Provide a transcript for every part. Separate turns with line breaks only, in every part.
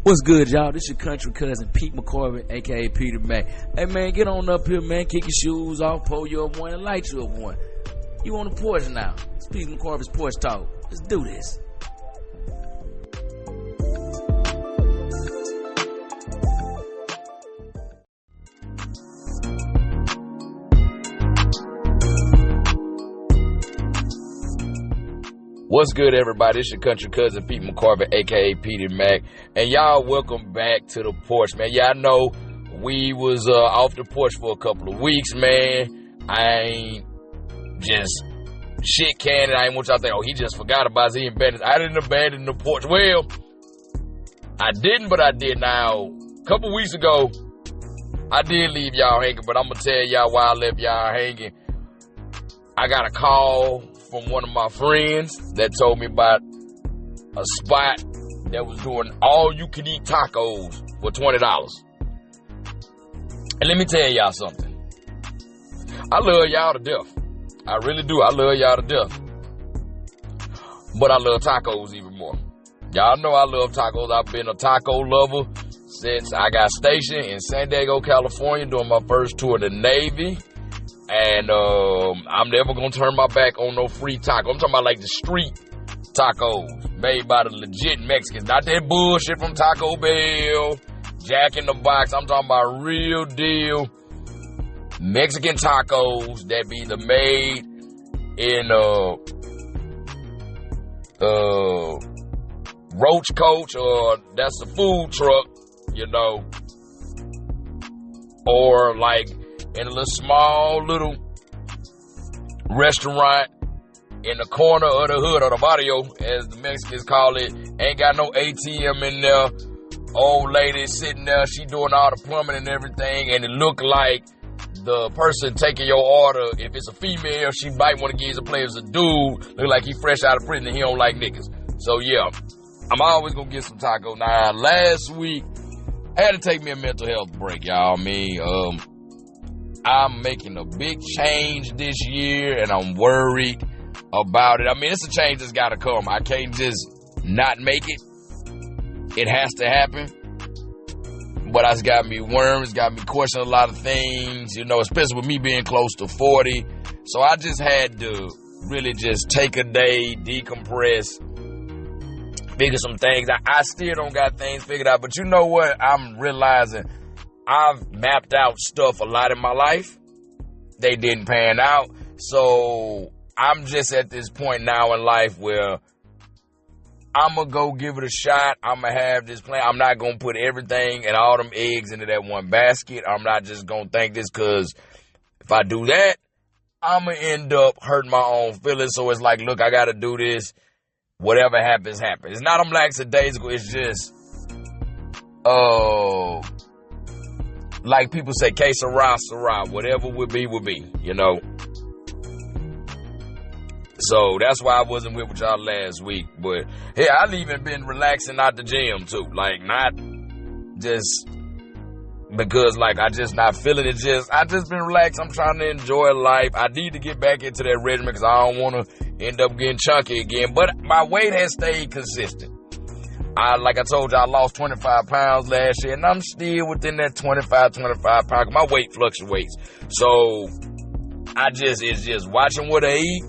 What's good, y'all? This your country cousin, Pete McCorvey, a.k.a. Peter Mac. Hey, man, get on up here, man. Kick your shoes off, pull you up one, and light you up one. You on the porch now. It's Pete McCorvey's Porch Talk. Let's do this.
What's good, everybody? It's your country cousin, Pete McCorvey, a.k.a. Peter Mac. And y'all, welcome back to the porch, man. Yeah, I know we was off the porch for a couple of weeks, man. I ain't just shit canned. I ain't want y'all to think, oh, he just forgot about us. He abandoned. I didn't abandon the porch. Well, I didn't, but I did. Now, a couple weeks ago, I did leave y'all hanging, but I'm going to tell y'all why I left y'all hanging. I got a call from one of my friends that told me about a spot that was doing all-you-can-eat tacos for $20. And let me tell y'all something. I love y'all to death. I really do. I love y'all to death. But I love tacos even more. Y'all know I love tacos. I've been a taco lover since I got stationed in San Diego, California, doing my first tour of the Navy. And I'm never going to turn my back on no free taco. I'm talking about like the street tacos made by the legit Mexicans. Not that bullshit from Taco Bell, Jack in the Box. I'm talking about real deal Mexican tacos that be either made in Roach Coach, or that's a food truck, you know, or like in a little restaurant in the corner of the hood, or the barrio, as the Mexicans call it. Ain't got no ATM in there. Old lady sitting there, she doing all the plumbing and everything, and it look like the person taking your order, if it's a female, she might want to give you a play. As a dude, look like he fresh out of prison and he don't like niggas. So yeah, I'm always gonna get some tacos. Now, last week, I had to take me a mental health break, y'all. I'm making a big change this year, and I'm worried about it. I mean, it's a change that's got to come. I can't just not make it. It has to happen. But it's got me worried. It's got me questioning a lot of things, you know, especially with me being close to 40. So I just had to really just take a day, decompress, figure some things out. I still don't got things figured out, but you know what? I'm realizing I've mapped out stuff a lot in my life. They didn't pan out. So I'm just at this point now in life where I'm going to go give it a shot. I'm going to have this plan. I'm not going to put everything and all them eggs into that one basket. I'm not just going to think this, because if I do that, I'm going to end up hurting my own feelings. So it's like, look, I got to do this. Whatever happens, happens. It's not I'm lackadaisical. It's just, like people say, que sera, sera. Whatever would be, you know. So that's why I wasn't with y'all last week. But hey, I've even been relaxing out the gym too. Like, not just because like I just not feeling it. I just been relaxed. I'm trying to enjoy life. I need to get back into that regimen because I don't want to end up getting chunky again. But my weight has stayed consistent. Like I told you, I lost 25 pounds last year, and I'm still within that 25 pounds. My weight fluctuates. So it's just watching what I eat,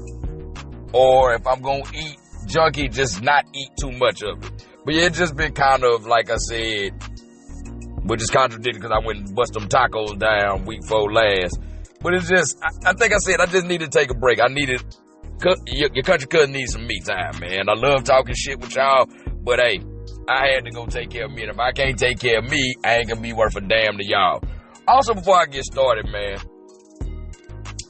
or if I'm going to eat junky, just not eat too much of it. But yeah, it's just been kind of, like I said, which is contradicting because I went and bust them tacos down week 4 last. But it's just, I think I said, I just need to take a break. Your country cousin needs some me time, man. I love talking shit with y'all, but hey, I had to go take care of me. And if I can't take care of me, I ain't going to be worth a damn to y'all. Also, before I get started, man,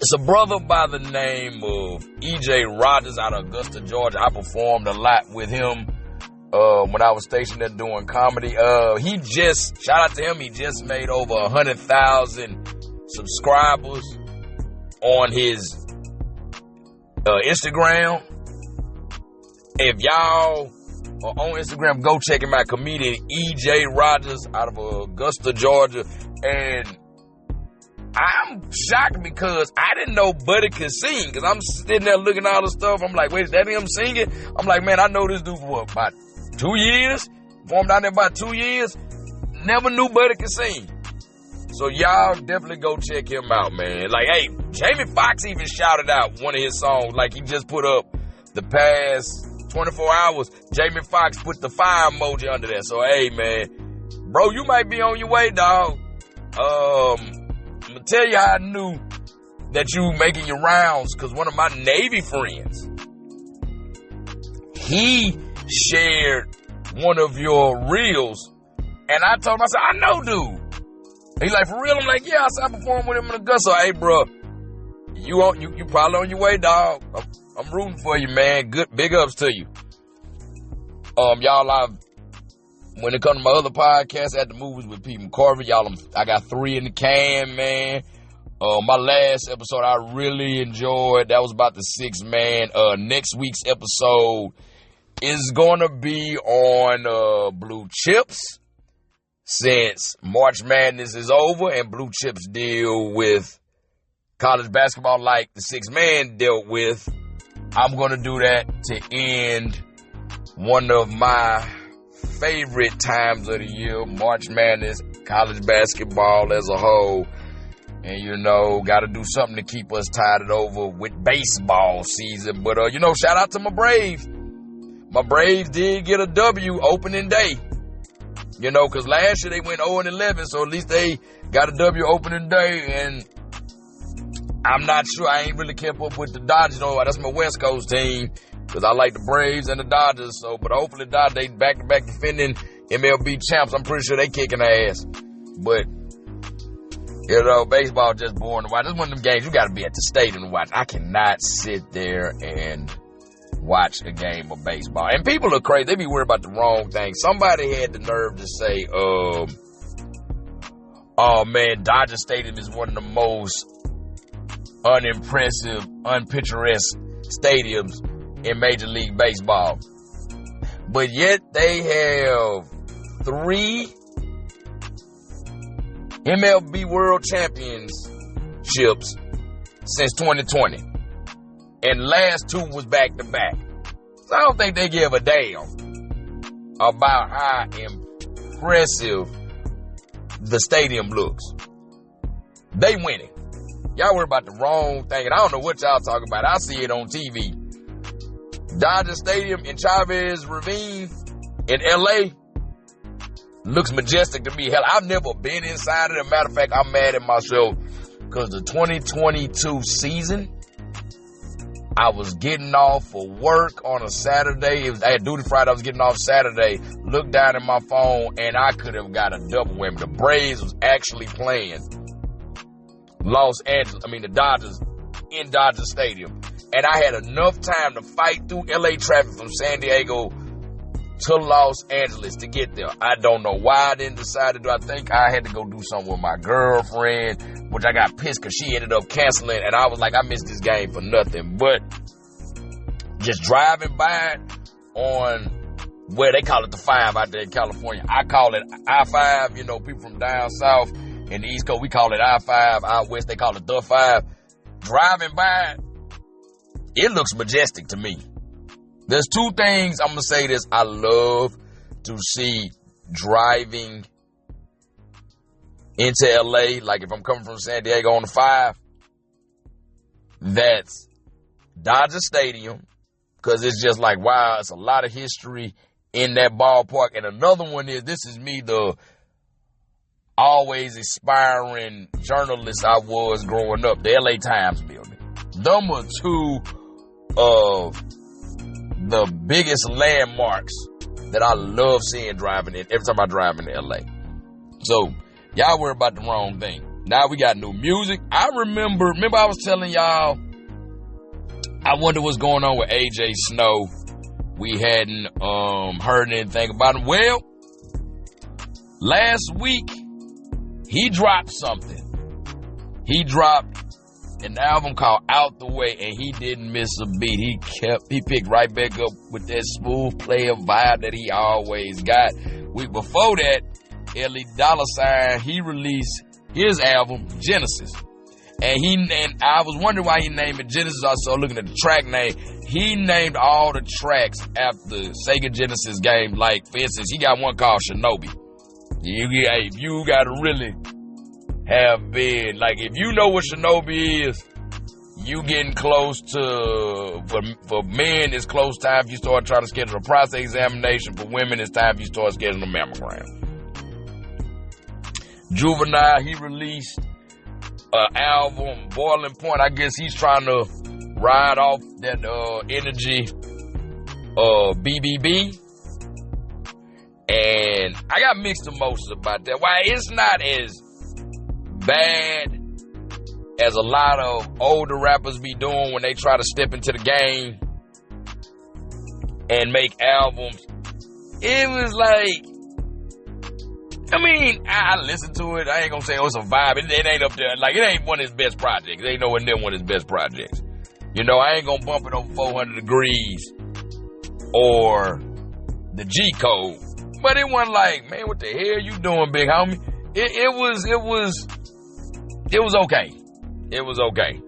it's a brother by the name of E.J. Rogers out of Augusta, Georgia. I performed a lot with him when I was stationed there doing comedy. Shout out to him, he just made over 100,000 subscribers on his Instagram. If y'all are on Instagram, go check him out. Comedian E.J. Rogers out of Augusta, Georgia. And I'm shocked because I didn't know Buddy could sing. Because I'm sitting there looking at all the stuff. I'm like, wait, is that him singing? I'm like, man, I know this dude for what, about 2 years? Performed down there about 2 years. Never knew Buddy could sing. So y'all definitely go check him out, man. Like, hey, Jamie Foxx even shouted out one of his songs. Like, he just put up the past 24 hours. Jamie Foxx put the fire emoji under there. So, hey, man, bro, you might be on your way, dog. I'm going to tell you how I knew that you making your rounds, because one of my Navy friends, he shared one of your reels, and I told him, I said, I know dude. He's like, for real? I'm like, yeah, I performed with him in the gut. So, hey, bro, you probably on your way, dog. I'm rooting for you, man. Good, big ups to you. Y'all, when it comes to my other podcast, At the Movies with Pete McCorvey, y'all, I got 3 in the can, man. My last episode I really enjoyed. That was about the 6-man. Next week's episode is gonna be on Blue Chips, since March Madness is over and Blue Chips deal with college basketball like the 6-man dealt with. I'm gonna do that to end one of my favorite times of the year, March Madness, college basketball as a whole. And, you know, got to do something to keep us tied over with baseball season. But, shout out to my Braves. My Braves did get a W opening day. You know, because last year they went 0-11, so at least they got a W opening day. And I'm not sure. I ain't really kept up with the Dodgers. That's my West Coast team, because I like the Braves and the Dodgers. So, but hopefully the Dodgers, they back-to-back defending MLB champs. I'm pretty sure they kicking ass. But, baseball just boring to watch. This is one of them games you got to be at the stadium to watch. I cannot sit there and watch a game of baseball. And people are crazy. They be worried about the wrong thing. Somebody had the nerve to say, oh, man, Dodger Stadium is one of the most unimpressive, unpicturesque stadiums in Major League Baseball. But yet they have 3 MLB World Championships since 2020. And last 2 was back-to-back. So I don't think they give a damn about how impressive the stadium looks. They winning. Y'all worry about the wrong thing. And I don't know what y'all talking about. I see it on TV. Dodger Stadium in Chavez Ravine in L.A. looks majestic to me. Hell, I've never been inside it. As a matter of fact, I'm mad at myself because the 2022 season, I was getting off for work on a Saturday. I had duty Friday. I was getting off Saturday. Looked down at my phone, and I could have got a double whammy. The Braves was actually playing the Dodgers in Dodger Stadium. And I had enough time to fight through LA traffic from San Diego to Los Angeles to get there. I don't know why I didn't decide to do it. I think I had to go do something with my girlfriend, which I got pissed because she ended up canceling. And I was like, I missed this game for nothing. But just driving by on where they call it the 5 out there in California. I call it I-5. People from down south in the East Coast, we call it I-5. Out west, they call it the 5. Driving by, it looks majestic to me. There's 2 things, I'm going to say this, I love to see driving into LA. Like if I'm coming from San Diego on the 5, that's Dodger Stadium, because it's just like, wow, it's a lot of history in that ballpark. And another one is, this is me, the always aspiring journalist I was growing up, the LA Times building. Them are 2 of the biggest landmarks that I love seeing driving in every time I drive into LA. So y'all worry about the wrong thing. Now we got new music. I remember I was telling y'all, I wonder what's going on with AJ Snow. We hadn't heard anything about him. Well, last week he dropped something. He dropped an album called Out the Way, and he didn't miss a beat. He picked right back up with that smooth player vibe that he always got. Week before that, Ellie Dollar Sign, he released his album, Genesis. And I was wondering why he named it Genesis. I started looking at the track name. He named all the tracks after Sega Genesis games. Like, for instance, he got one called Shinobi. You got to really have been, like, if you know what Shinobi is, you getting close to, for men, it's close time if you start trying to schedule a prostate examination. For women, it's time if you start scheduling a mammogram. Juvenile, he released an album, Boiling Point. I guess he's trying to ride off that energy BBB. And I got mixed emotions about that. Why it's not as bad as a lot of older rappers be doing when they try to step into the game and make albums. It was like, I mean, I listened to it. I ain't gonna say it's a vibe. It ain't up there. Like, it ain't one of his best projects. It ain't nowhere near one of his best projects. You know, I ain't gonna bump it over 400 Degrees or the G Code. But it wasn't like, man, what the hell you doing, big homie? It was okay. It was okay.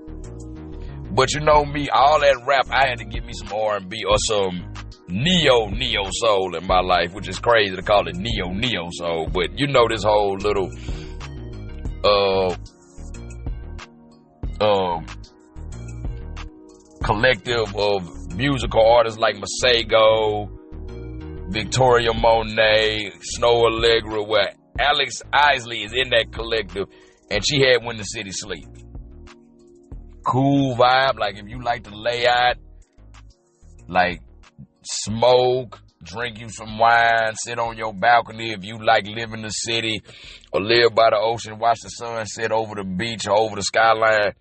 But you know me, all that rap, I had to give me some R&B or some neo soul in my life, which is crazy to call it neo soul. But you know this whole little collective of musical artists like Masego, Victoria Monet, Snow Allegra, where Alex Isley is in that collective, and she had When the City Sleeps. Cool vibe, like if you like to lay out, like smoke, drink you some wine, sit on your balcony if you like live in the city or live by the ocean, watch the sunset over the beach or over the skyline.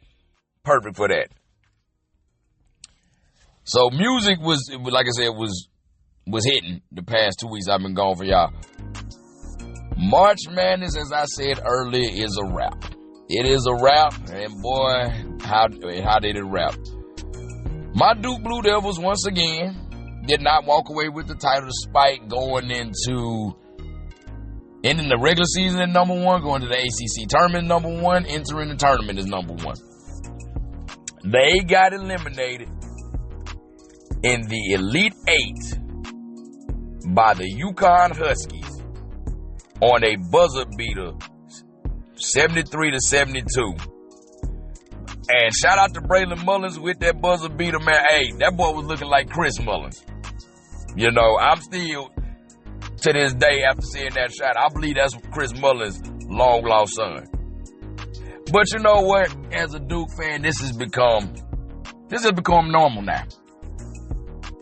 Perfect for that. So music was, like I said, was hitting the past 2 weeks I've been gone for y'all. March Madness, as I said earlier, is a wrap. It is a wrap, and boy, how did it wrap? My Duke Blue Devils, once again, did not walk away with the title despite going into ending the regular season at number 1, going to the ACC tournament number 1, entering the tournament as number 1. They got eliminated in the Elite 8 by the UCONN Huskies on a buzzer beater, 73-72. And shout out to Braylon Mullins with that buzzer beater, man. Hey, that boy was looking like Chris Mullins. You know, I'm still, to this day, after seeing that shot, I believe that's Chris Mullins' long-lost son. But you know what? As a Duke fan, this has become normal now.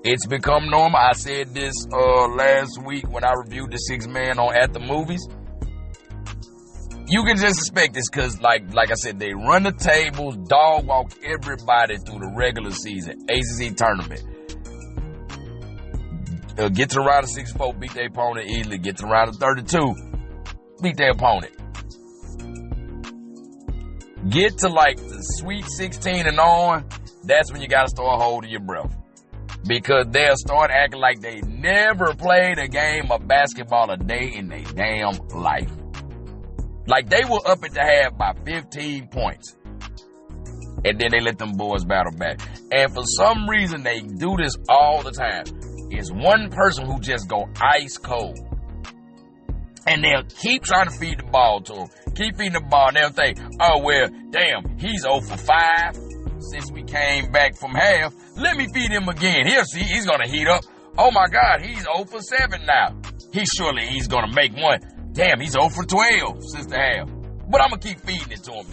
It's become normal. I said this last week when I reviewed the 6 Man on At the Movies. You can just expect this because, like I said, they run the tables, dog walk everybody through the regular season, ACC tournament. Get to the round of 64, beat their opponent easily. Get to the round of 32, beat their opponent. Get to like the Sweet 16 and on, that's when you got to start holding your breath. Because they'll start acting like they never played a game of basketball a day in their damn life. Like they were up at the half by 15 points. And then they let them boys battle back. And for some reason, they do this all the time. It's one person who just go ice cold. And they'll keep trying to feed the ball to him. Keep feeding the ball. And they'll think, oh, well, damn, he's 0 for 5 since we came back from half. Let me feed him again. He'll see, he's going to heat up. Oh, my God, he's 0 for 7 now. He's going to make one. Damn, he's 0 for 12 since the half. But I'm going to keep feeding it to him.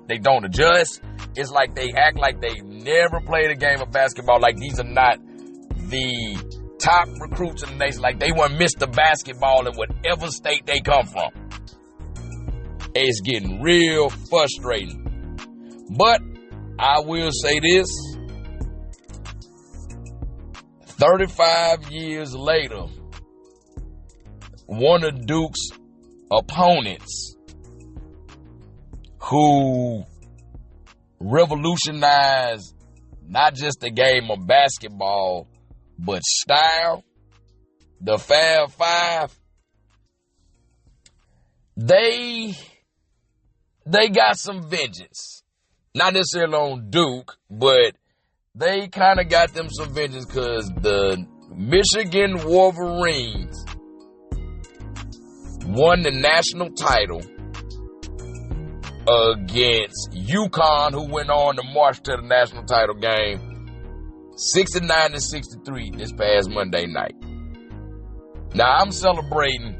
They don't adjust. It's like they act like they never played a game of basketball. Like these are not the top recruits in the nation. Like they want Mr. Basketball in whatever state they come from. It's getting real frustrating. But I will say this. 35 years later, one of Duke's opponents who revolutionized not just the game of basketball, but style, the Fab Five, they they got some vengeance. Not necessarily on Duke, but they kind of got them some vengeance because the Michigan Wolverines won the national title against UCONN, who went on to march to the national title game 69-63 this past Monday night. Now I'm celebrating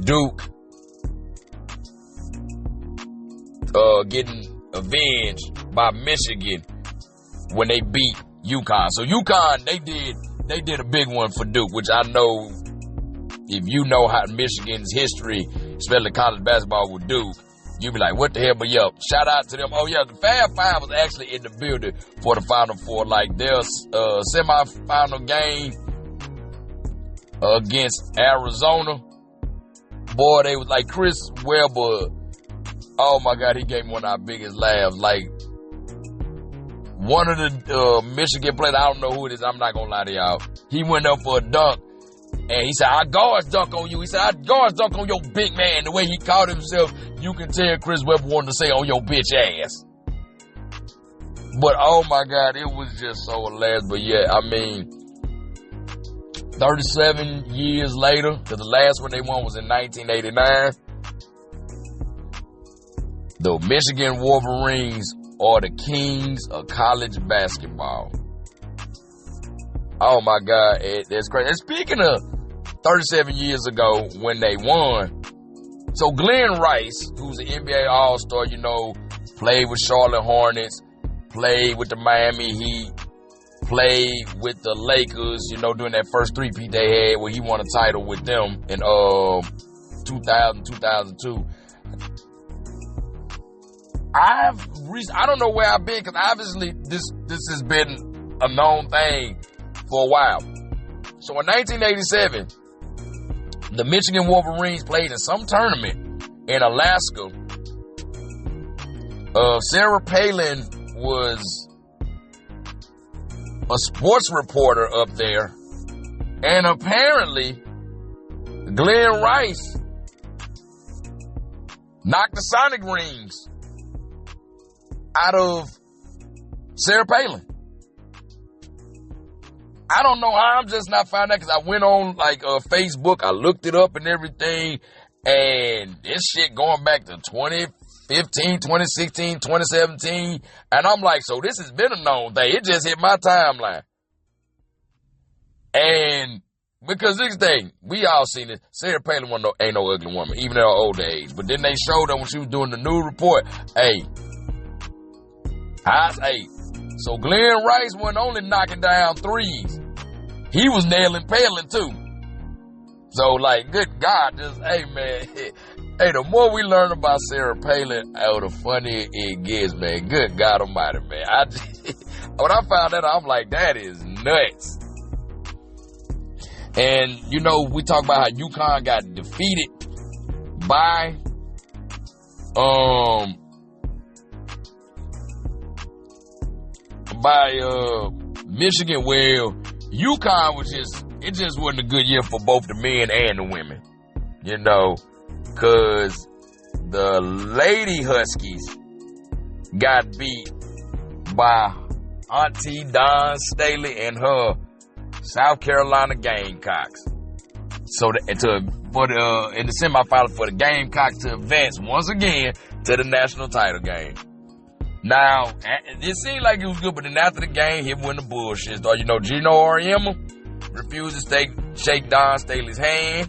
Duke getting avenged by Michigan when they beat UConn. So UConn, they did a big one for Duke, which I know if you know how Michigan's history, especially college basketball with Duke, you be like, what the hell? But yeah, shout out to them. Oh yeah, the Fab Five was actually in the building for the Final Four. Like their semifinal game against Arizona. Boy, they was like Chris Webber. Oh my God, he gave me one of our biggest laughs. Like one of the Michigan players, I don't know who it is. I'm not gonna lie to y'all. He went up for a dunk. And he said, I guards dunk on you. He said, I guards dunk on your big man. The way he called himself, you can tell Chris Webber wanted to say on your bitch ass. But oh my God, it was just so hilarious. But yeah, I mean, 37 years later, because the last one they won was in 1989, the Michigan Wolverines are the kings of college basketball. Oh my God, that's crazy. And speaking of 37 years ago when they won, so Glenn Rice, who's an NBA All-Star, you know, played with Charlotte Hornets, played with the Miami Heat, played with the Lakers, you know, during that first three-peat they had where he won a title with them in 2000, 2002. I don't know where I've been because obviously this has been a known thing for a while. So in 1987, the Michigan Wolverines played in some tournament in Alaska. Sarah Palin was a sports reporter up there, and apparently Glenn Rice knocked the Sonic rings out of Sarah Palin. I don't know how, I'm just not finding out because I went on like Facebook, I looked it up and everything, and this shit going back to 2015, 2016, 2017, and I'm like, so this has been a known thing. It just hit my timeline. And because this thing, we all seen it, Sarah Palin ain't no ugly woman, even at her older age. But then they showed her when she was doing the new report, so Glenn Rice wasn't only knocking down threes, he was nailing Palin too. So like, good God, just, man, the more we learn about Sarah Palin, the funnier it gets, man. Good God Almighty, man. When I found that, I'm like, that is nuts. And you know, we talk about how UConn got defeated by Michigan. Well, UConn was just wasn't a good year for both the men and the women, you know, because the Lady Huskies got beat by Auntie Dawn Staley and her South Carolina Gamecocks. So in the semifinals for the Gamecocks to advance once again to the national title game. Now, it seemed like it was good, but then after the game, he went to bullshit. You know, Gino Auriemma refused to shake Dawn Staley's hand.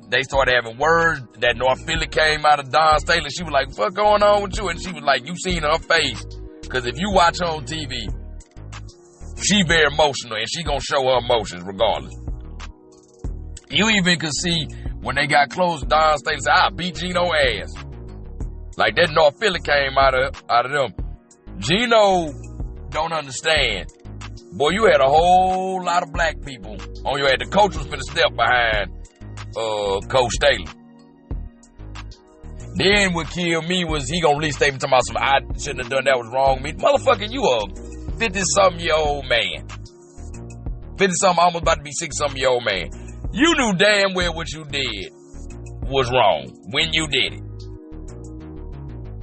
They started having words. That North Philly came out of Dawn Staley. She was like, "Fuck going on with you?" And she was like, "You seen her face? Because if you watch her on TV, she very emotional, and she gonna show her emotions regardless." You even could see when they got close, Dawn Staley said, "I beat Gino ass." Like that North Philly came out of them. Gino don't understand. Boy, you had a whole lot of black people on your head. The coach was finna step behind Coach Staley. Then what killed me was he gonna release statement talking about I shouldn't have done that, was wrong with me. Motherfucker, you a 50-something-year-old man. 50-something, almost about to be 60-something-year-old man. You knew damn well what you did was wrong when you did it.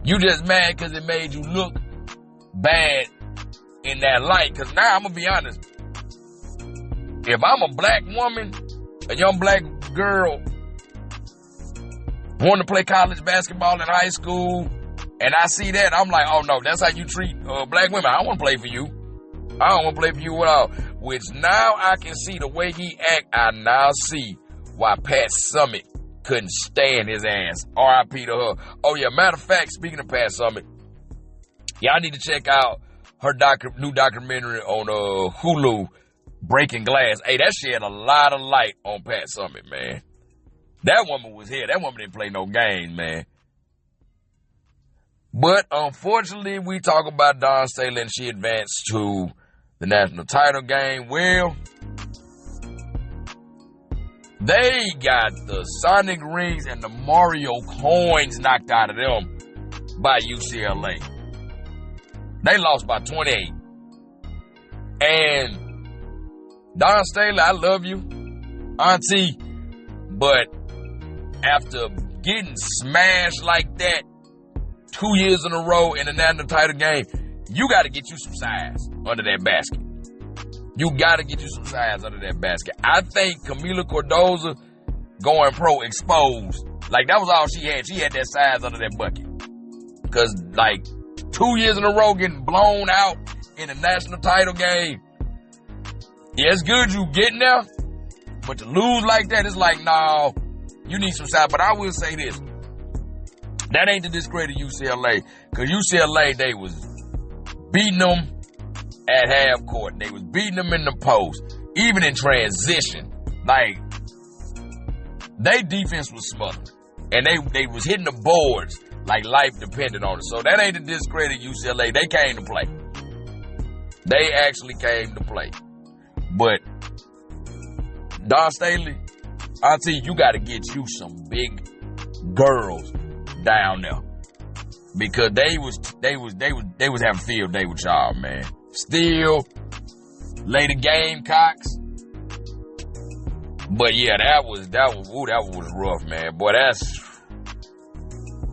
You just mad because it made you look bad in that light. Because now I'm going to be honest. If I'm a black woman, a young black girl, wanting to play college basketball in high school, and I see that, I'm like, oh no, that's how you treat black women. I don't want to play for you. I don't want to play for you at all. Which now I can see the way he act. I now see why Pat Summitt couldn't stand his ass. R.I.P. to her. Oh yeah, matter of fact, speaking of Pat Summitt, y'all need to check out her new documentary on Hulu, Breaking Glass. Hey, that shed a lot of light on Pat Summitt, man. That woman was here. That woman didn't play no games, man. But unfortunately, we talk about Dawn Staley and she advanced to the national title game. Well, they got the Sonic rings and the Mario coins knocked out of them by UCLA. They lost by 28. And Dawn Staley, I love you, auntie, but after getting smashed like that 2 years in a row in the national title game, you got to get you some size under that basket. You got to get you some size under that basket. I think Camila Cordoza going pro exposed. Like, that was all she had. She had that size under that bucket. Because, like, 2 years in a row getting blown out in the national title game. Yeah, it's good you getting there, but to lose like that, it's like, no, you need some size. But I will say this. That ain't to discredit UCLA. Because UCLA, they was beating them at half court. They was beating them in the post. Even in transition. Like, they defense was smothered. And they was hitting the boards like life depended on it. So that ain't to discredit UCLA. They came to play. They actually came to play. But Dawn Staley, auntie, you got to get you some big girls down there, because they was having field day with y'all, man. Still, Lady Gamecocks. But yeah, that was rough, man. Boy, that's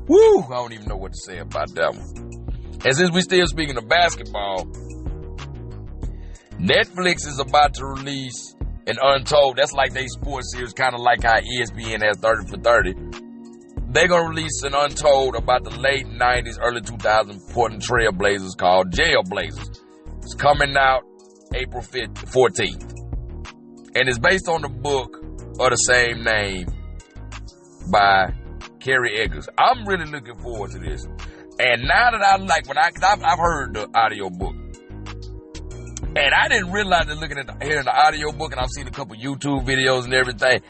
woo. I don't even know what to say about that one. And since we still speaking of basketball, Netflix is about to release an Untold. That's like they sports series, kind of like how ESPN has 30 for 30. They're going to release an Untold about the late 90s, early 2000s Portland Trail Blazers called Jailblazers. It's coming out April 14th. And it's based on the book of the same name by Kerry Eggers. I'm really looking forward to this. And now that I've heard the audio book. And I didn't realize that hearing the audio book, and I've seen a couple YouTube videos and everything.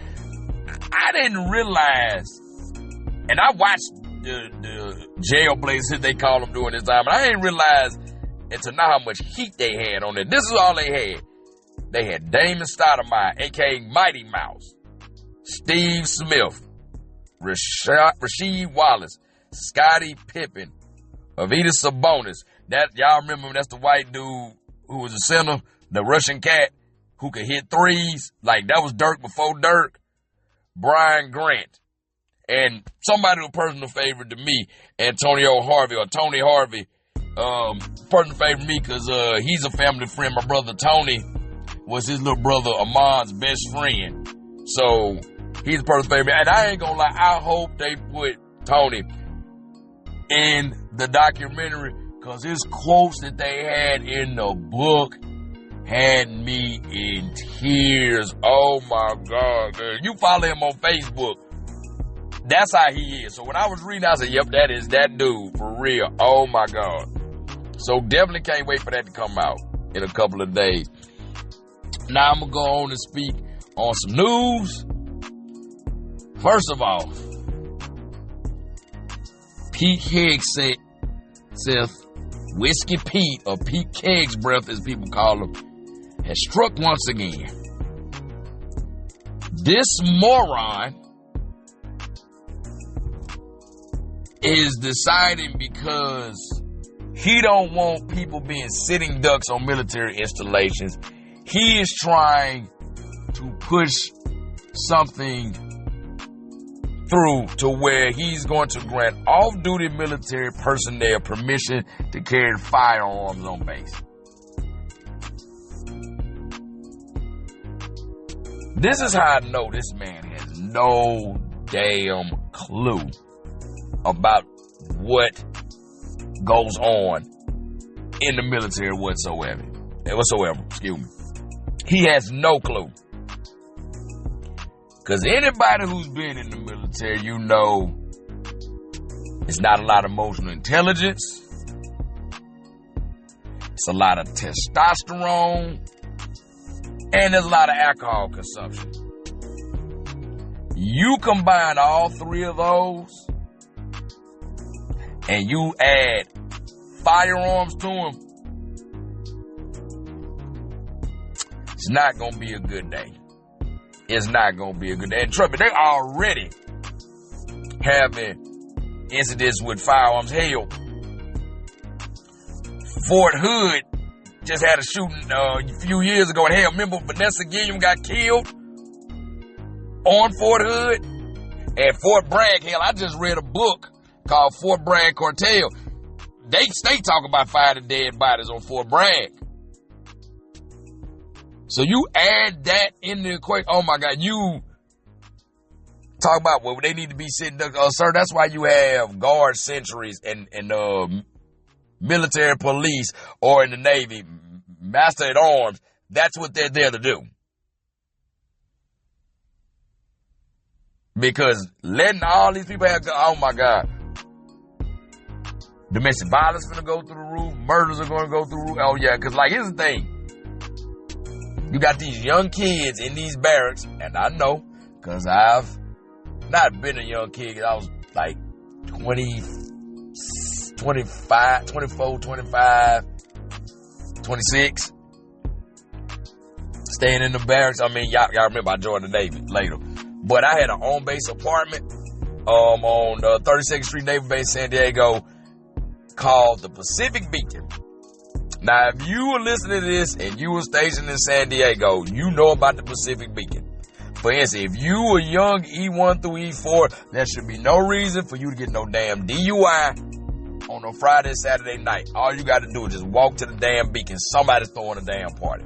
I didn't realize, and I watched the Jailblazers, they call them during this time, and I didn't realize until now how much heat they had on it. This is all they had. They had Damon Stoudemire, a.k.a. Mighty Mouse, Steve Smith, Rasheed Wallace, Scottie Pippen, Arvydas Sabonis. That, y'all remember, that's the white dude who was a center, the Russian cat who could hit threes. Like, that was Dirk before Dirk. Brian Grant. And somebody who's a personal favorite to me, Antonio Harvey, or Tony Harvey. Personal favorite to me because he's a family friend. My brother Tony was his little brother Ahmad's best friend. So, he's a personal favorite. And I ain't gonna lie, I hope they put Tony in the documentary, because his quotes that they had in the book had me in tears. Oh my God, man. You follow him on Facebook. That's how he is. So when I was reading, I said, yep, that is that dude for real. Oh my God. So definitely can't wait for that to come out in a couple of days. Now I'm going to go on and speak on some news. First of all, Pete Hegseth, Whiskey Pete, or Pete Keg's breath as people call him, has struck once again. This moron is deciding, because he don't want people being sitting ducks on military installations, he is trying to push something through to where he's going to grant off-duty military personnel permission to carry firearms on base. This is how I know this man has no damn clue about what goes on in the military whatsoever. Excuse me. He has no clue. Because anybody who's been in the military, you know, it's not a lot of emotional intelligence. It's a lot of testosterone. And there's a lot of alcohol consumption. You combine all three of those, and you add firearms to them, it's not going to be a good day. It's not going to be a good day. And trust me, they already having incidents with firearms. Hell, Fort Hood just had a shooting a few years ago. And hell, remember Vanessa Gilliam got killed on Fort Hood? And Fort Bragg, hell, I just read a book called Fort Bragg Cartel. They talk about finding dead bodies on Fort Bragg. So you add that in the equation. Oh my God, you talk about what they need to be sitting there. Sir, that's why you have guard sentries and military police, or in the Navy, master at arms. That's what they're there to do. Because letting all these people have, oh my God, domestic violence is going to go through the roof. Murders are going to go through the roof. Oh yeah, because like, here's the thing. You got these young kids in these barracks, and I know, because I've not been a young kid. I was like 20, 25, 24, 25, 26. Staying in the barracks. I mean, y'all remember I joined the Navy later. But I had an on-base apartment on 32nd Street Naval Base, San Diego, called the Pacific Beacon. Now, if you were listening to this and you were stationed in San Diego, you know about the Pacific Beacon. For instance, if you were young E1 through E4, there should be no reason for you to get no damn DUI on a Friday, Saturday night. All you got to do is just walk to the damn beacon. Somebody's throwing a damn party.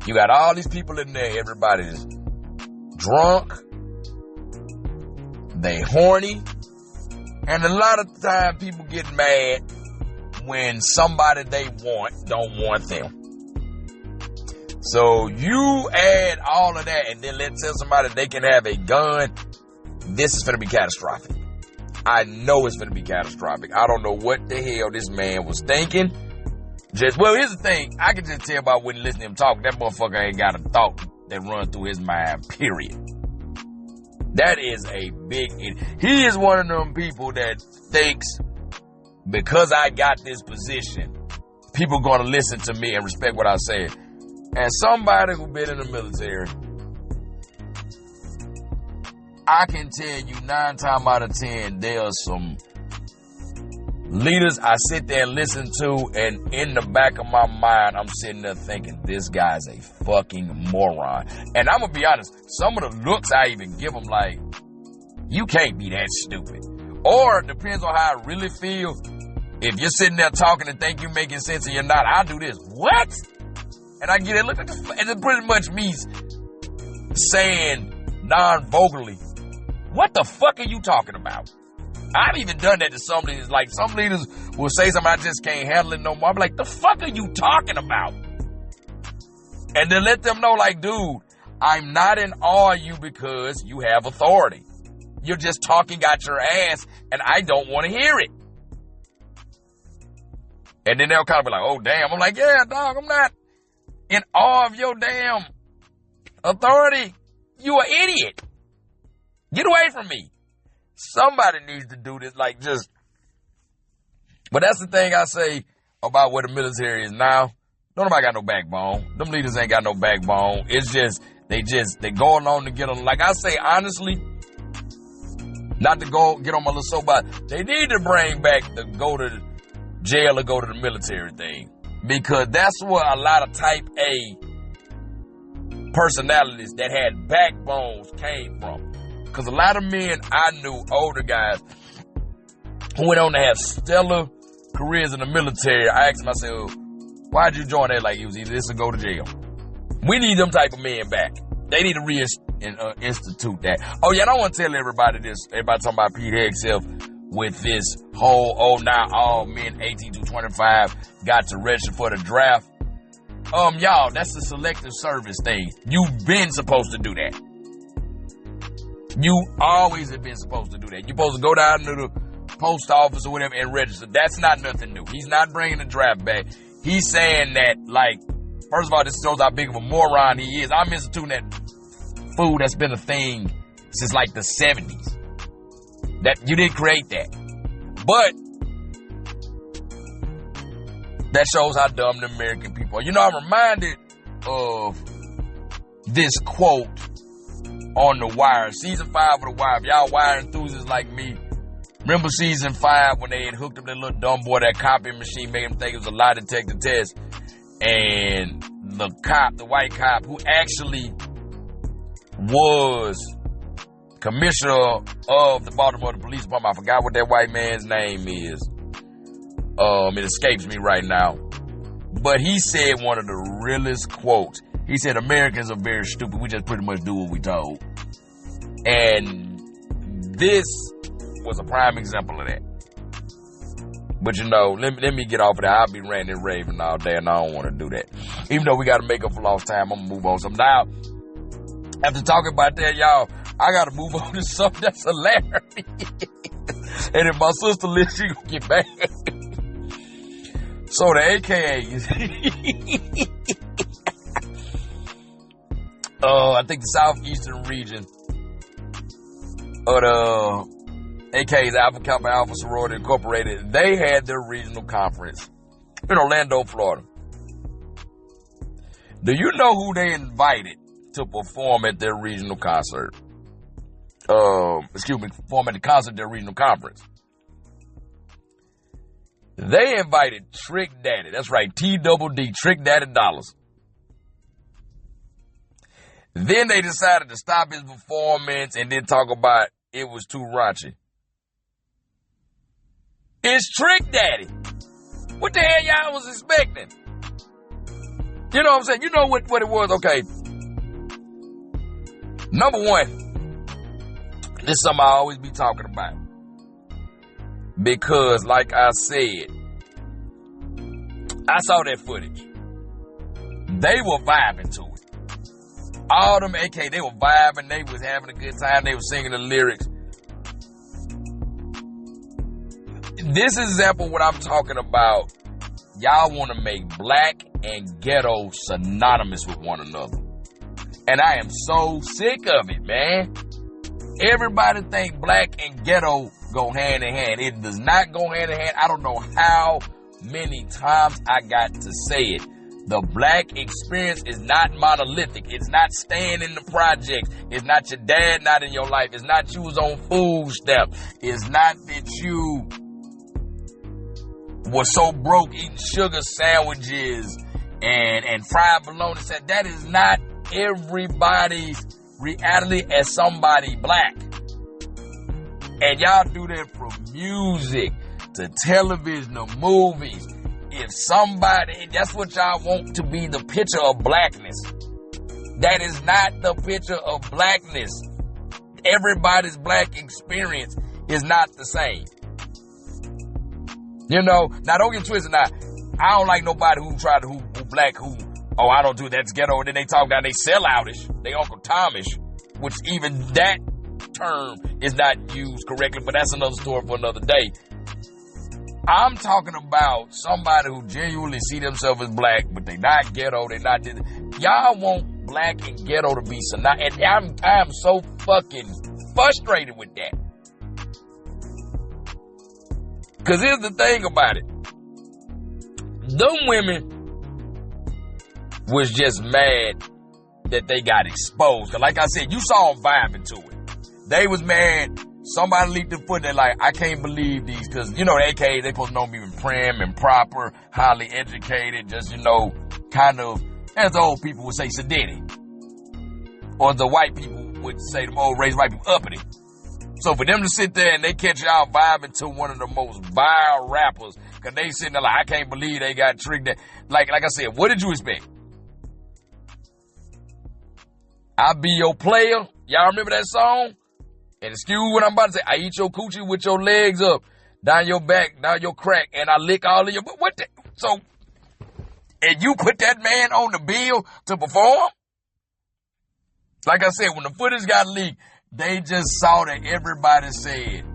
You got all these people in there. Everybody's drunk. They horny. And a lot of the time people get mad when somebody they want don't want them. So you add all of that and then tell somebody they can have a gun. This is going to be catastrophic. I know it's going to be catastrophic. I don't know what the hell this man was thinking. Well, here's the thing. I can just tell by when listening to him talk, that motherfucker ain't got a thought that run through his mind, period. That is a big... He is one of them people that thinks, because I got this position, people going to listen to me and respect what I say. And somebody who been in the military, I can tell you 9 times out of 10, there are some leaders I sit there and listen to, and in the back of my mind, I'm sitting there thinking, this guy's a fucking moron. And I'm going to be honest, some of the looks I even give him, like, you can't be that stupid. Or it depends on how I really feel. If you're sitting there talking and think you're making sense and you're not, I'll do this. What? And I get it. Look at this. And it's pretty much me saying non-vocally, what the fuck are you talking about? I've even done that to some leaders. Like, some leaders will say something, I just can't handle it no more. I'm like, the fuck are you talking about? And then let them know, like, dude, I'm not in awe of you because you have authority. You're just talking out your ass, and I don't want to hear it. And then they'll kind of be like, oh, damn. I'm like, yeah, dog, I'm not in awe of your damn authority. You an idiot. Get away from me. Somebody needs to do this, like, just. But that's the thing I say about where the military is now. Don't nobody got no backbone. Them leaders ain't got no backbone. It's just, they go along to get on. Like I say, honestly, not to go get on my little soapbox, they need to bring back the go to jail or go to the military thing. Because that's what a lot of type A personalities that had backbones came from. Because a lot of men I knew, older guys, who went on to have stellar careers in the military, I asked myself, why'd you join that? Like, it was either this or go to jail. We need them type of men back. They need to institute that. Oh, yeah, I don't want to tell everybody this. Everybody talking about Pete Hegseth with this whole, now all men 18 to 25 got to register for the draft. Y'all, that's the selective service thing. You've been supposed to do that. You always have been supposed to do that. You're supposed to go down to the post office or whatever and register. That's not nothing new. He's not bringing the draft back. He's saying that, like, first of all, this shows how big of a moron he is. I'm instituting that food that's been a thing since like the 70s. That you didn't create that. But that shows how dumb the American people are. You know, I'm reminded of this quote on The Wire. Season 5 of The Wire. If y'all Wire enthusiasts like me, remember season 5 when they had hooked up that little dumb boy, that copying machine, made him think it was a lie detector test. And the cop, the white cop, who actually was commissioner of the Baltimore Police Department, I forgot what that white man's name is. It escapes me right now. But he said one of the realest quotes. He said, Americans are very stupid. We just pretty much do what we told. And this was a prime example of that. But you know, let me get off of that. I'll be ranting and raving all day, and I don't want to do that. Even though we got to make up for lost time, I'm going to move on. So now, after talking about that, y'all, I got to move on to something that's hilarious. And if my sister lives, she going to get mad. So the AKAs, I think the southeastern region of the AKAs, Alpha Kappa Alpha Sorority Incorporated, they had their regional conference in Orlando, Florida. Do you know who they invited to perform at their regional concert? Perform at the concert at their regional conference. They invited Trick Daddy. That's right, T-double-D, Trick Daddy Dollars. Then they decided to stop his performance and then talk about it was too raunchy. It's Trick Daddy. What the hell y'all was expecting? You know what I'm saying? You know what it was? Okay. Number one, this is something I always be talking about. Because, like I said, I saw that footage. They were vibing to it. All them AK, they were vibing. They was having a good time. They were singing the lyrics. This is example of what I'm talking about. Y'all want to make black and ghetto synonymous with one another. And I am so sick of it, man. Everybody think black and ghetto go hand in hand. It does not go hand in hand. I don't know how many times I got to say it. The black experience is not monolithic. It's not staying in the projects. It's not your dad not in your life. It's not you was on food stamps. It's not that you was so broke eating sugar sandwiches and fried bologna. That is not everybody's reality as somebody black. And y'all do that from music to television to movies. If somebody, that's what y'all want to be the picture of blackness. That is not the picture of blackness. Everybody's black experience is not the same. You know, now don't get twisted. Now, I don't like nobody who try to who black who, oh, I don't do that's ghetto. And then they talk down, they sell outish, they Uncle Tomish, which even that term is not used correctly, but that's another story for another day. I'm talking about somebody who genuinely see themselves as black, but they not ghetto, they not this. Y'all want black and ghetto to be synonymous, and I'm so fucking frustrated with that. Because here's the thing about it. Them women was just mad that they got exposed. Cause like I said, you saw them vibing to it. They was mad. Somebody leaked the foot. They're like, I can't believe these. Cause, you know, the AKA, they supposed to know me being prim and proper, highly educated, just, you know, kind of, as the old people would say, sedity. or the white people would say, them old race white people, uppity. So for them to sit there and they catch y'all vibing to one of the most vile rappers, cause they sitting there like, I can't believe they got tricked. Like I said, what did you expect? I be your player. Y'all remember that song? And excuse what I'm about to say. I eat your coochie with your legs up, down your back, down your crack, and I lick all of your. What the? So, and you put that man on the bill to perform? Like I said, when the footage got leaked, they just saw that everybody said,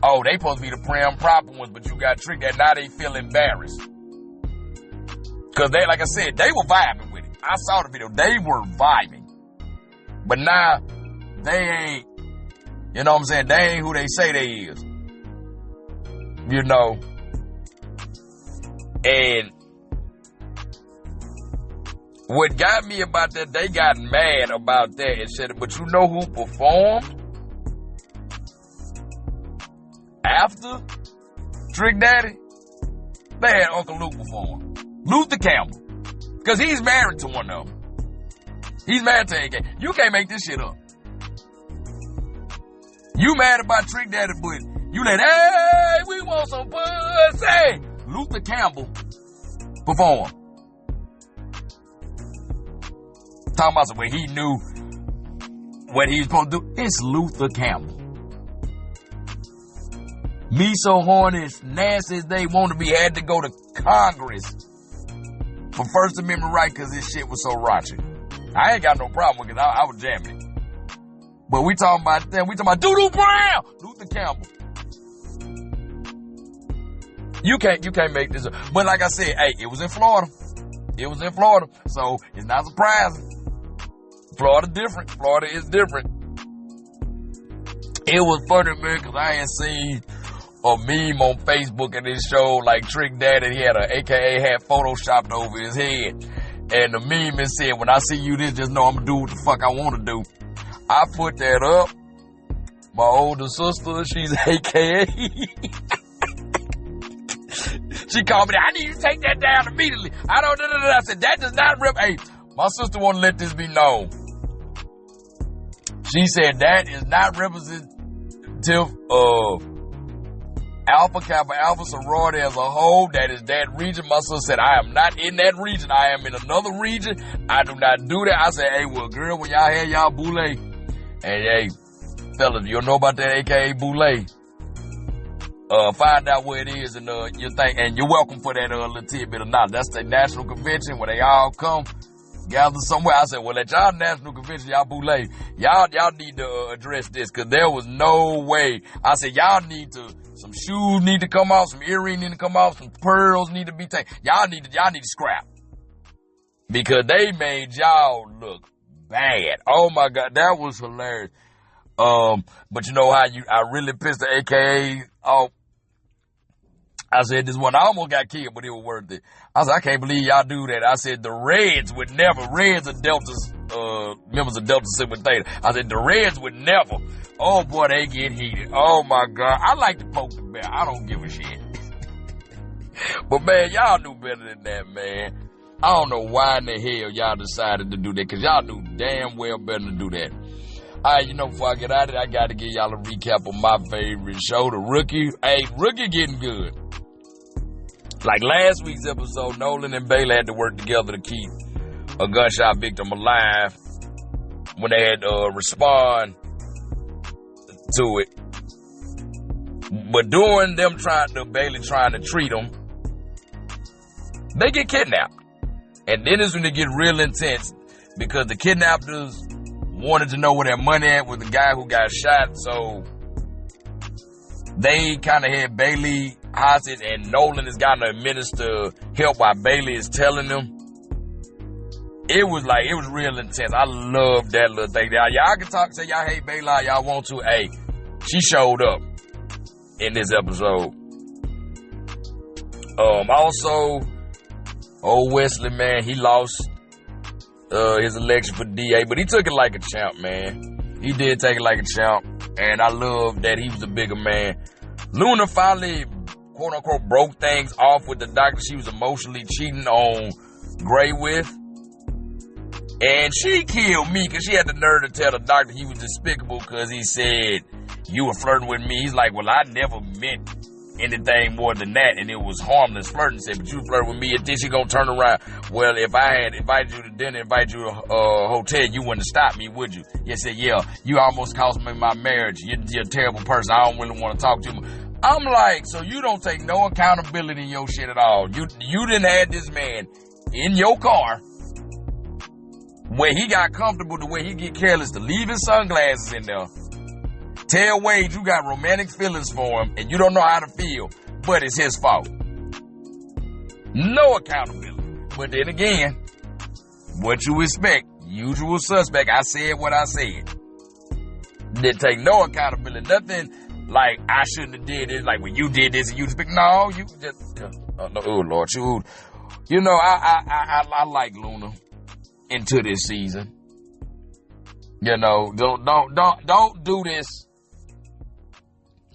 oh, they supposed to be the prim proper ones, but you got tricked, and now they feel embarrassed. Because they, like I said, they were vibing with it. I saw the video. They were vibing. But now, they ain't, you know what I'm saying? They ain't who they say they is. You know? And what got me about that, they got mad about that and said, but you know who performed after Trick Daddy? They had Uncle Luke perform. Luther Campbell. Because he's married to one of them. He's married to AK. You can't make this shit up. You mad about Trick Daddy, but you let, hey, we want some pussy. Luther Campbell perform. Talking about some way he knew what he was supposed to do. It's Luther Campbell. Me so horny, nasty as they want to be, had to go to Congress for First Amendment right because this shit was so raunchy. I ain't got no problem with it. I was jamming it. But we talking about them. We talking about Doodoo Brown, Luther Campbell. You can't make this up. But like I said, hey, it was in Florida. It was in Florida, so it's not surprising. Florida different. Florida is different. It was funny, man, because I ain't seen a meme on Facebook and this show like Trick Daddy. He had an AKA had photoshopped over his head. And the meme is said, when I see you this, just know I'm going to do what the fuck I want to do. I put that up. My older sister, she's AKA. She called me, I need you to take that down immediately. I said, that does not rip. Hey, my sister want to let this be known. She said, that is not representative of Alpha Kappa Alpha sorority as a whole. That is that region. My sister said, I am not in that region. I am in another region. I do not do that. I said, hey, well, girl, when y'all had y'all boule, and hey, fellas, you know about that AKA boule. Find out where it is and you think, and you're welcome for that little tidbit of knowledge. That's the national convention where they all come gather somewhere. I said, well, at y'all national convention, y'all boule, y'all need to address this because there was no way. I said, y'all need to, some shoes need to come off, some earrings need to come off, some pearls need to be taken. Y'all need to scrap because they made y'all look bad. Oh my God, that was hilarious. But you know how I really pissed the AKA off. I said this one, I almost got killed, but it was worth it. I said, I can't believe y'all do that. I said, the Reds would never. Reds are Delta's, members of Delta Sigma Theta. I said, the Reds would never. Oh boy, they get heated. Oh my God. I like to poke the bear. I don't give a shit. But man, y'all knew better than that, man. I don't know why in the hell y'all decided to do that, because y'all knew damn well better to do that. All right, you know, before I get out of it, I got to give y'all a recap of my favorite show, The Rookie. Hey, Rookie getting good. Like last week's episode, Nolan and Bailey had to work together to keep a gunshot victim alive when they had to respond to it. But during them Bailey trying to treat them, they get kidnapped. And then it's when they get real intense because the kidnappers wanted to know where their money at with the guy who got shot. So they kind of had Bailey hostage, and Nolan has gotten to administer help while Bailey is telling them. It was real intense. I love that little thing. Y'all can talk, say y'all hate Bailey, y'all want to. Hey, she showed up in this episode. Also, old Wesley, man, he lost his election for DA, but he took it like a champ, man. He did take it like a champ, and I love that he was a bigger man. Luna finally, quote unquote, broke things off with the doctor she was emotionally cheating on Gray with. And she killed me because she had the nerve to tell the doctor he was despicable because he said, you were flirting with me. He's like, well, I never meant anything more than that, and it was harmless flirting. Said, but you flirted with me, and then she gonna turn around. Well, if I had invited you to dinner, invited you to a hotel, you wouldn't have stopped me, would you? He said, yeah, you almost cost me my marriage. You're a terrible person. I don't really want to talk to you. I'm like, so you don't take no accountability in your shit at all. You didn't have this man in your car where he got comfortable, the way he get careless to leave his sunglasses in there. Tell Wade you got romantic feelings for him and you don't know how to feel, but it's his fault. No accountability. But then again, what you expect, usual suspect, I said what I said. Didn't take no accountability, nothing like I shouldn't have did this, like when you did this and you expect, no, you just, oh Lord, you know, I like Luna into this season. You know, don't do this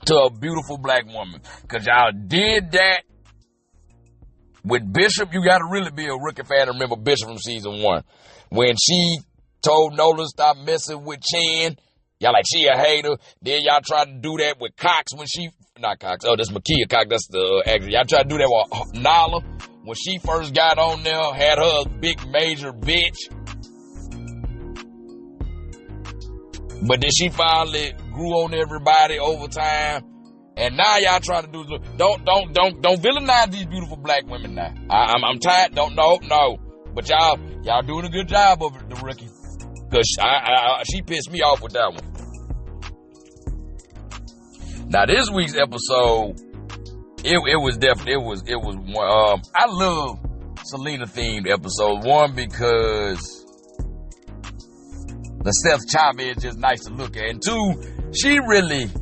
to a beautiful black woman. Cause y'all did that with Bishop. You gotta really be a rookie fan to remember Bishop from season 1. When she told Nolan stop messing with Chan, y'all like she a hater. Then y'all tried to do that with Cox when she, not Cox, oh that's Makia Cox, that's the actor. Y'all tried to do that with Nala when she first got on there, had her big major bitch. But then she finally grew on everybody over time. And now y'all trying to do, don't villainize these beautiful black women now. I'm tired, no. But y'all doing a good job of it, the rookie. Cause she pissed me off with that one. Now this week's episode, it was one, I love Selena themed episode. One, because the Seth Chavez is just nice to look at. And two, she brings it.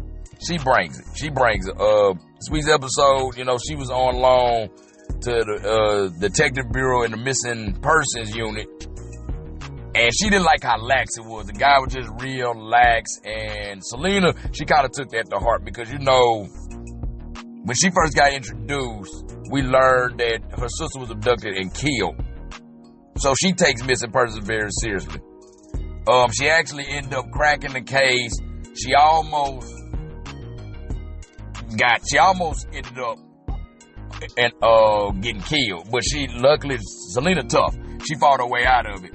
This week's episode, you know, she was on loan to the Detective Bureau in the Missing Persons Unit. And she didn't like how lax it was. The guy was just real lax. And Selena, she kind of took that to heart because, you know, when she first got introduced, we learned that her sister was abducted and killed. So she takes missing persons very seriously. She actually ended up cracking the case. She almost ended up and getting killed. But luckily, Selena tough. She fought her way out of it.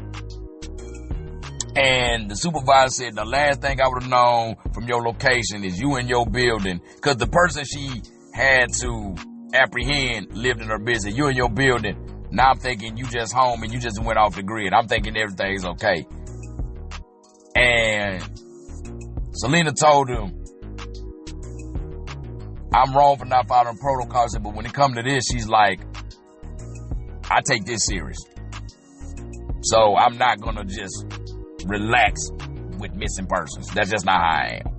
And the supervisor said the last thing I would have known from your location is you in your building. Because the person she had to apprehend lived in her business. You in your building. Now I'm thinking you just home and you just went off the grid. I'm thinking everything's okay. And Selena told him, I'm wrong for not following protocol. But when it comes to this, she's like, I take this serious. So I'm not going to just relax with missing persons. That's just not how I am.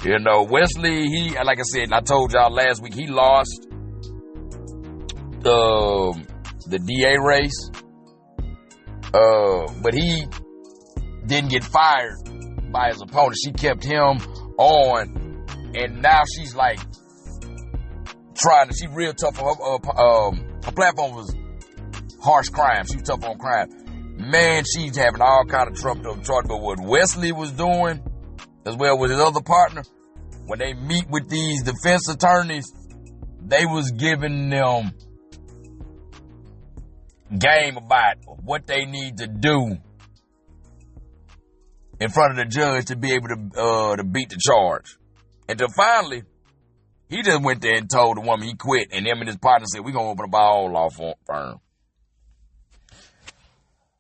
You know, Wesley, he, like I said, I told y'all last week, he lost the DA race. But he didn't get fired by his opponent. She kept him on, and now she's like she's real tough on her platform was harsh crime. She was tough on crime. Man, she's having all kind of trumped up charge. But what Wesley was doing, as well with his other partner, when they meet with these defense attorneys, they was giving them game about what they need to do in front of the judge to be able to beat the charge. And then finally, he just went there and told the woman he quit, and him and his partner said, we're going to open up our own law firm.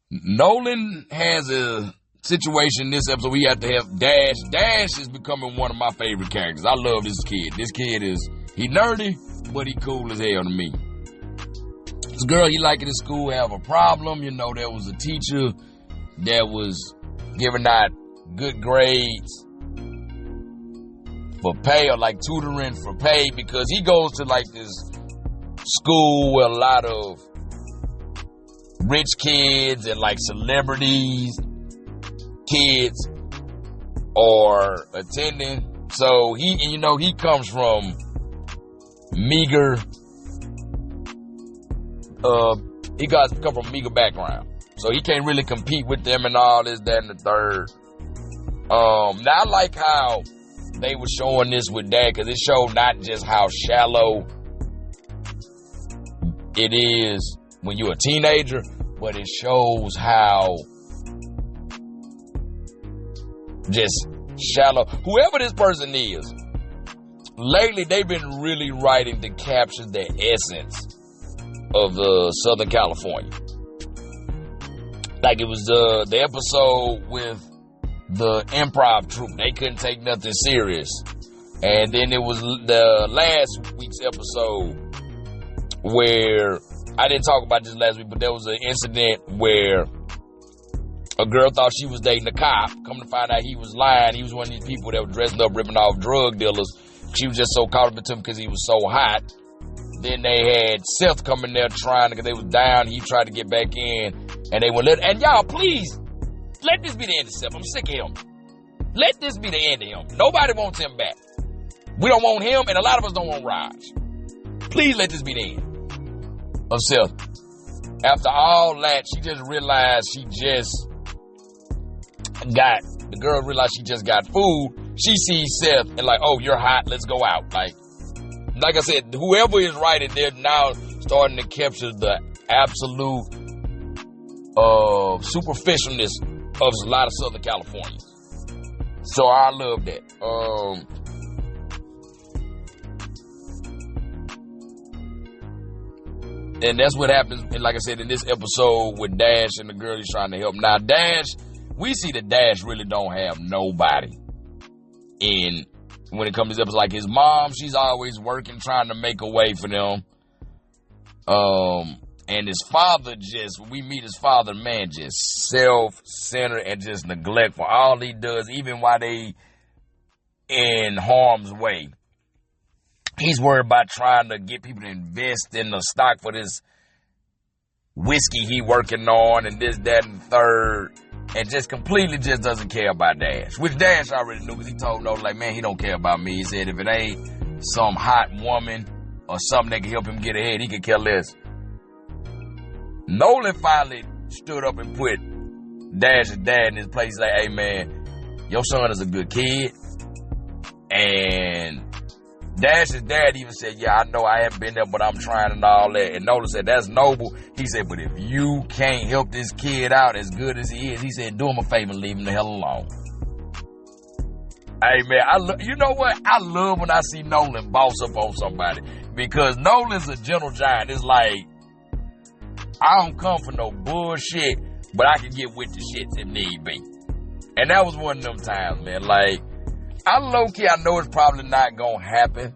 Nolan has a situation in this episode we have to have Dash. Dash is becoming one of my favorite characters. I love this kid. This kid he nerdy, but he cool as hell to me. This girl he liked in school have a problem. You know, there was a teacher that was giving out good grades for pay, or like tutoring for pay, because he goes to like this school where a lot of rich kids and like celebrities kids are attending. So he comes from meager He got come from a meager background. So he can't really compete with them and all this, that, and the third. Now I like how they were showing this with Dad, because it showed not just how shallow it is when you're a teenager, but it shows how just shallow. Whoever this person is, lately they've been really writing to capture the essence of Southern California. Like it was the episode with the improv troupe. They couldn't take nothing serious. And then it was the last week's episode where, I didn't talk about this last week, but there was an incident where a girl thought she was dating a cop. Come to find out he was lying. He was one of these people that were dressing up, ripping off drug dealers. She was just so caught up into him because he was so hot. Then they had Seth come in there trying, because they was down. He tried to get back in, and they were and y'all, please, let this be the end of Seth. I'm sick of him. Let this be the end of him. Nobody wants him back. We don't want him, and a lot of us don't want Raj. Please let this be the end of Seth. After all that, she just realized the girl realized she just got food. She sees Seth and like, oh, you're hot, let's go out. Like I said, whoever is writing, they're now starting to capture the absolute superficialness of a lot of Southern Californians. So I love that. And that's what happens, and like I said, in this episode with Dash and the girl he's trying to help. Now, Dash, we see that Dash really don't have nobody when it comes to this episode. Like his mom, she's always working, trying to make a way for them. And his father when we meet his father, man, just self-centered and just neglectful. All he does, even while they in harm's way, he's worried about trying to get people to invest in the stock for this whiskey he working on and this, that, and the third. And just completely just doesn't care about Dash. Which Dash already knew, because he told Nolan, like, man, he don't care about me. He said if it ain't some hot woman or something that can help him get ahead, he could care less. Nolan finally stood up and put Dash's dad in his place. He's like, hey, man, your son is a good kid. And Dash's dad even said, yeah, I know I haven't been there, but I'm trying and all that. And Nolan said, that's noble. He said, but if you can't help this kid out as good as he is, he said, do him a favor and leave him the hell alone. Hey, man, you know what? I love when I see Nolan boss up on somebody, because Nolan's a gentle giant. It's like, I don't come for no bullshit, but I can get with the shits if need be. And that was one of them times, man. Like, I low-key, I know it's probably not going to happen,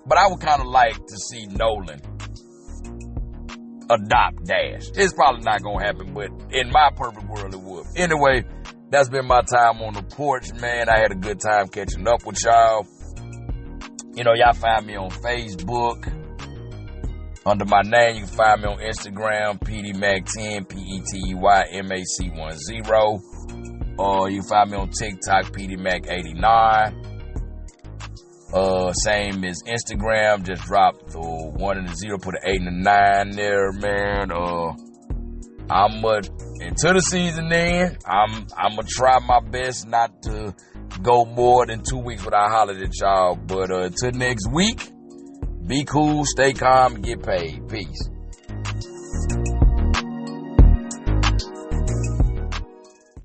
but I would kind of like to see Nolan adopt Dash. It's probably not going to happen, but in my perfect world, it would. Anyway, that's been my time on the porch, man. I had a good time catching up with y'all. You know, y'all find me on Facebook under my name. You can find me on Instagram, PDMac10, PETYMAC10. Or you can find me on TikTok, PDMac89. Same as Instagram. Just drop the 1 and the 0, put an 8 and a 9 there, man. Until the season end, I'm gonna try my best not to go more than 2 weeks without hollering at y'all. But until next week, be cool, stay calm, and get paid. Peace.